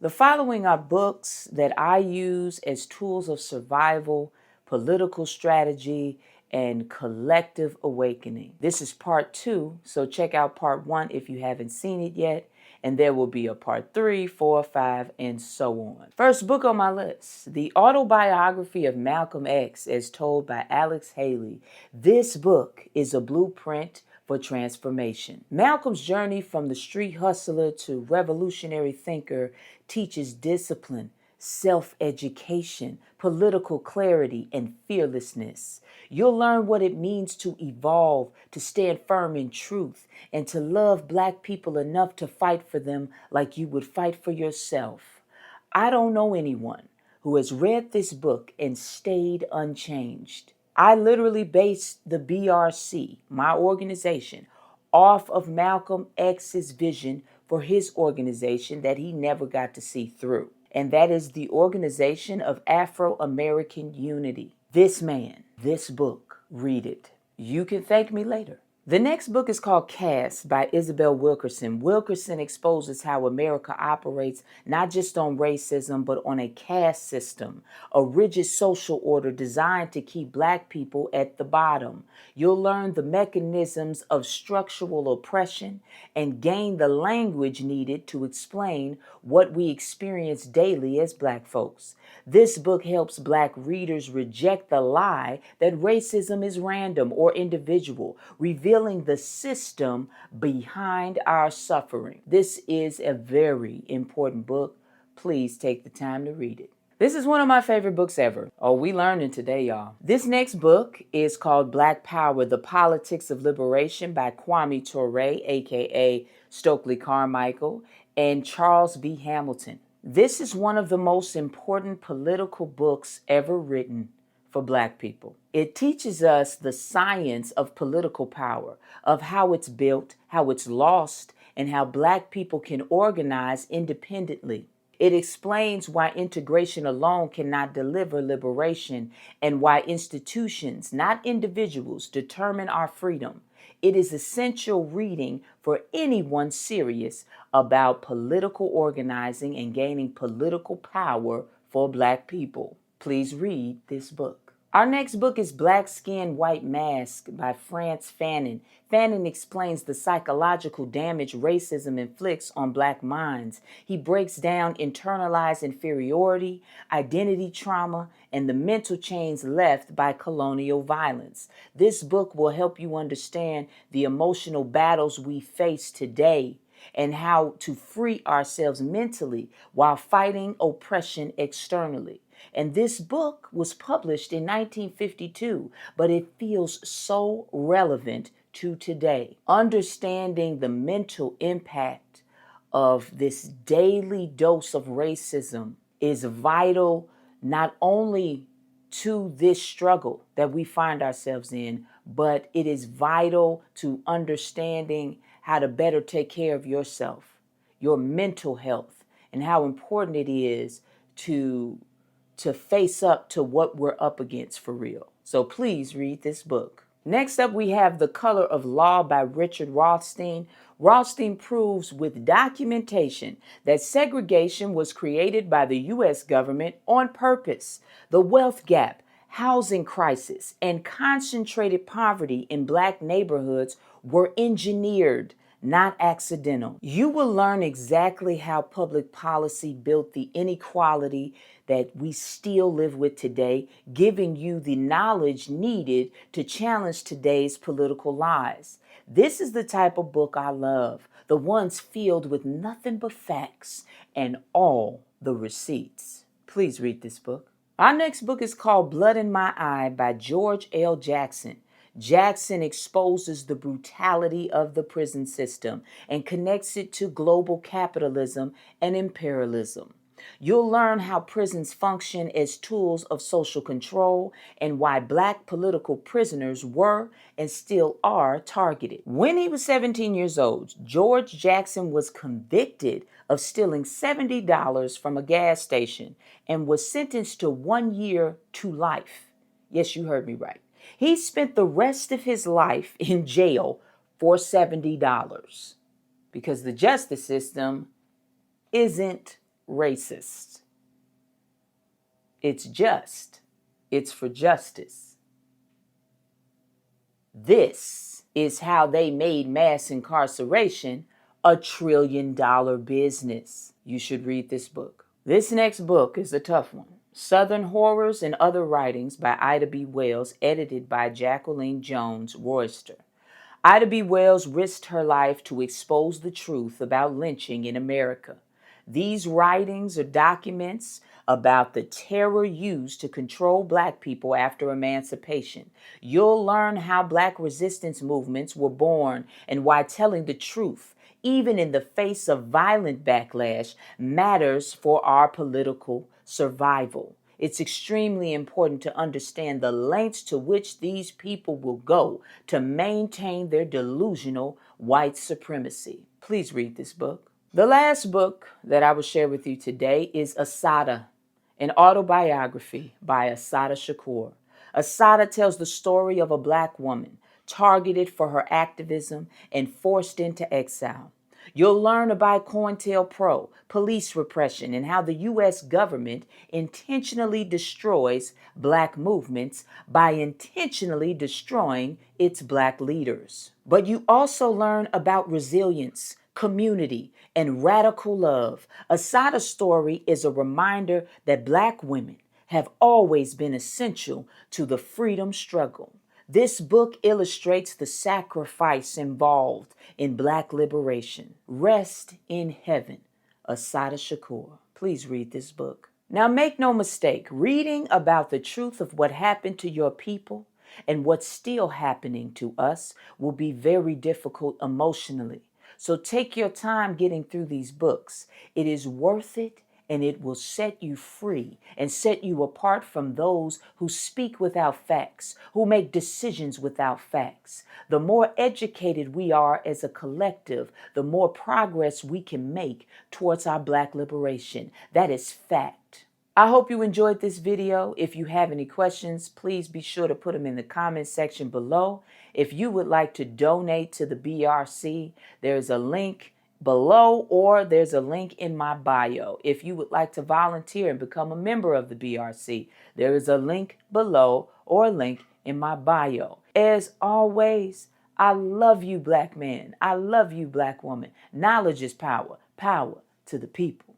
The following are books that I use as tools of survival, political strategy, and collective awakening. This is part 2, so check out part 1 if you haven't seen it yet, and there will be a part 3, 4, 5, and so on. First book on my list, The Autobiography of Malcolm X, as told by Alex Haley. This book is a blueprint for transformation. Malcolm's journey from the street hustler to revolutionary thinker teaches discipline, self-education, political clarity, and fearlessness. You'll learn what it means to evolve, to stand firm in truth, and to love Black people enough to fight for them like you would fight for yourself. I don't know anyone who has read this book and stayed unchanged. I literally based the BRC, my organization, off of Malcolm X's vision for his organization that he never got to see through. And that is the Organization of Afro-American Unity. This man, this book, read it. You can thank me later. The next book is called Caste by Isabel Wilkerson. Wilkerson exposes how America operates not just on racism, but on a caste system, a rigid social order designed to keep Black people at the bottom. You'll learn the mechanisms of structural oppression and gain the language needed to explain what we experience daily as Black folks. This book helps Black readers reject the lie that racism is random or individual, revealing the system behind our suffering. This is a very important book. Please take the time to read it. This is one of my favorite books ever. Oh, we learning today, y'all. This next book is called Black Power, The Politics of Liberation by Kwame Ture, aka Stokely Carmichael, and Charles B. Hamilton. This is one of the most important political books ever written for Black people. It teaches us the science of political power, of how it's built, how it's lost, and how Black people can organize independently. It explains why integration alone cannot deliver liberation and why institutions, not individuals, determine our freedom. It is essential reading for anyone serious about political organizing and gaining political power for Black people. Please read this book. Our next book is Black Skin, White Mask by Frantz Fanon. Fanon explains the psychological damage racism inflicts on Black minds. He breaks down internalized inferiority, identity trauma, and the mental chains left by colonial violence. This book will help you understand the emotional battles we face today and how to free ourselves mentally while fighting oppression externally. And this book was published in 1952, but it feels so relevant to today. Understanding the mental impact of this daily dose of racism is vital not only to this struggle that we find ourselves in, but it is vital to understanding how to better take care of yourself, your mental health, and how important it is to face up to what we're up against for real. So please read this book. Next up, we have The Color of Law by Richard Rothstein. Rothstein proves with documentation that segregation was created by the U.S. government on purpose. The wealth gap, housing crisis, and concentrated poverty in Black neighborhoods were engineered, not accidental. You will learn exactly how public policy built the inequality that we still live with today, giving you the knowledge needed to challenge today's political lies. This is the type of book I love, the ones filled with nothing but facts and all the receipts. Please read this book. Our next book is called Blood in My Eye by George L. Jackson. Jackson exposes the brutality of the prison system and connects it to global capitalism and imperialism. You'll learn how prisons function as tools of social control and why Black political prisoners were and still are targeted. When he was 17 years old, George Jackson was convicted of stealing $70 from a gas station and was sentenced to 1 year to life. Yes, you heard me right. He spent the rest of his life in jail for $70 because the justice system isn't racist. It's just. It's for justice. This is how they made mass incarceration a $1 trillion business. You should read this book. This next book is a tough one. Southern Horrors and Other Writings by Ida B. Wells, edited by Jacqueline Jones Royster. Ida B. Wells risked her life to expose the truth about lynching in America. These writings are documents about the terror used to control Black people after emancipation. You'll learn how Black resistance movements were born and why telling the truth, even in the face of violent backlash, matters for our political survival. It's extremely important to understand the lengths to which these people will go to maintain their delusional white supremacy. Please read this book. The last book that I will share with you today is Assata, an autobiography by Assata Shakur. Assata tells the story of a Black woman targeted for her activism and forced into exile. You'll learn about COINTELPRO, police repression, and how the U.S. government intentionally destroys Black movements by intentionally destroying its Black leaders. But you also learn about resilience, community, and radical love. Assata's story is a reminder that Black women have always been essential to the freedom struggle. This book illustrates the sacrifice involved in Black liberation. Rest in heaven, Assata Shakur. Please read this book. Now, make no mistake, reading about the truth of what happened to your people and what's still happening to us will be very difficult emotionally. So take your time getting through these books. It is worth it, and it will set you free and set you apart from those who speak without facts, who make decisions without facts. The more educated we are as a collective, the more progress we can make towards our Black liberation. That is fact. I hope you enjoyed this video. If you have any questions, please be sure to put them in the comment section below. If you would like to donate to the BRC, there's a link below, or there's a link in my bio. If you would like to volunteer and become a member of the BRC, there is a link below or a link in my bio. As always, I love you, Black man. I love you, Black woman. Knowledge is power. Power to the people.